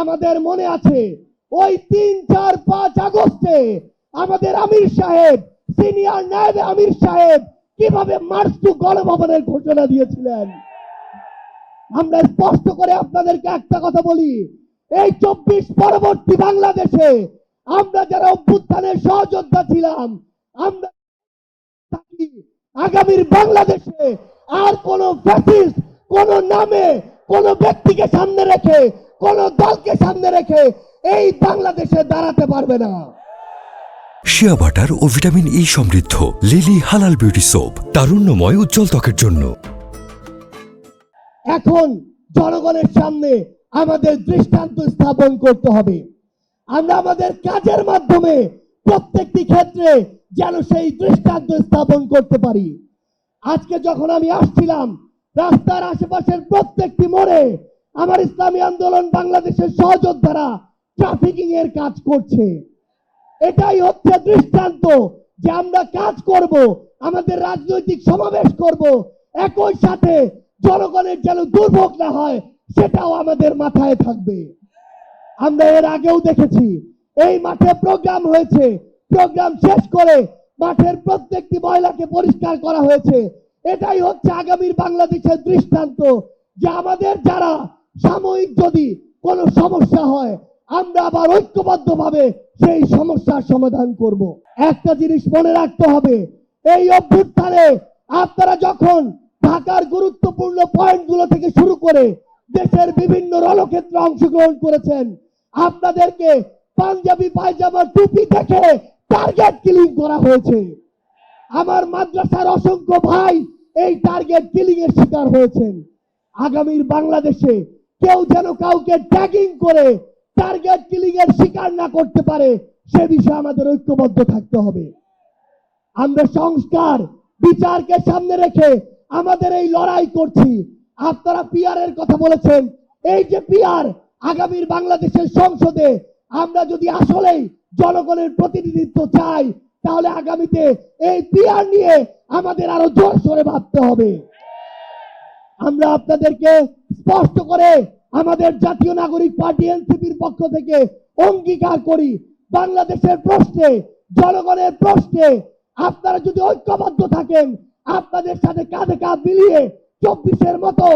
আমাদের মনে আছে ওই 3, 4, 5 আগস্টে আমাদের আমির সাহেব, সিনিয়র নায়েব আমির সাহেব কিভাবে মার্চ টু গণভবনের ঘোষণা দিয়েছিলেন। আমরা স্পষ্ট করে আপনাদেরকে একটা কথা বলি, এই 24 পরবর্তী বাংলাদেশে আমরা যারা অভ্যুত্থানের সহযোদ্ধা ছিলাম, আমরা আগামীর বাংলাদেশে আর কোন ফ্যাসিস্ট কোন নামে কোন ব্যক্তিকে সামনে রেখে কোন দলকে সামনে রেখে এই বাংলাদেশে দাঁড়াতে পারবে না। শিয়া বাটার ও ভিটামিন ই সমৃদ্ধ লিলি হালাল বিউটি সোপ, তারুণ্যময় উজ্জ্বল ত্বকের জন্য। এখন জনগণের সামনে আমাদের দৃষ্টান্ত স্থাপন করতে হবে। আমরা আমাদের কাজের মাধ্যমে প্রত্যেকটি ক্ষেত্রে যেন সেই দৃষ্টান্ত স্থাপন করতে পারি। আজকে যখন আমি আসছিলাম, রাস্তার আশেপাশের প্রত্যেকটি মোড়ে আমার ইসলামী আন্দোলন বাংলাদেশের সহযোদ্ধারা ট্রাফিকিং এর কাজ করছে। এটাই হচ্ছে দৃষ্টান্ত যে আমরা কাজ করব, আমাদের রাজনৈতিক সমাবেশ করব, একই সাথে জনগণের যেন দুর্ভোগ না হয় সেটাও আমাদের মাথায় থাকবে। আমরা এর আগেও দেখেছি এই মাঠে প্রোগ্রাম হয়েছে, প্রোগ্রাম শেষ করে মাঠের প্রত্যেকটি ময়লাকে পরিষ্কার করা হয়েছে। এটাই হচ্ছে আগামীর বাংলাদেশের দৃষ্টান্ত যে আমাদের যারা সাময়িক যদি কোনো সমস্যা হয় আমরা আবার ঐক্যবদ্ধভাবে সেই সমস্যার সমাধান করব। একটা জিনিস মনে রাখতে হবে, এই অভ্যুত্থানে আপনারা যখন ঢাকার গুরুত্বপূর্ণ পয়েন্টগুলো থেকে শুরু করে দেশের বিভিন্ন রণক্ষেত্রে অংশগ্রহণ করেছেন, আপনাদেরকে পাঞ্জাবি পায়জামা টুপি দেখে টার্গেট কিলিং করা হয়েছে। আমার মাদ্রাসার অসংখ্য ভাই এই টার্গেট কিলিং এর শিকার হয়েছেন। আগামীর বাংলাদেশে কেউ যেন কাউকে ট্যাগিং করে টার্গেট কিলিং এর শিকার না করতে পারে সে বিষয়ে আমাদের ঐক্যবদ্ধ থাকতে হবে। আমরা সংস্কার বিচারকে সামনে রেখে আমাদের এই লড়াই করছি। আপনারা পিআর এর কথা বলেছেন, এই যে পিআর আগামীর বাংলাদেশের সংসদে আমরা যদি আসলেই জনগণের প্রতিনিধিত্ব চাই তাহলে আগামীতে এই পিআর নিয়ে আমাদের আরো জোর সোরে ভাবতে হবে। আমরা আপনাদেরকে স্পষ্ট করে আমাদের জাতীয় নাগরিক পার্টি এনসিপির পক্ষ থেকে অঙ্গীকার করি, বাংলাদেশের প্রশ্নে জনগণের প্রশ্নে আপনারা যদি ঐক্যবদ্ধ থাকেন, আপনাদের সাথে কাঁধে কাঁধ মিলিয়ে 24-এর মতো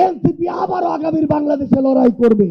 এনসিপি আবারও আগামীর বাংলাদেশে লড়াই করবে।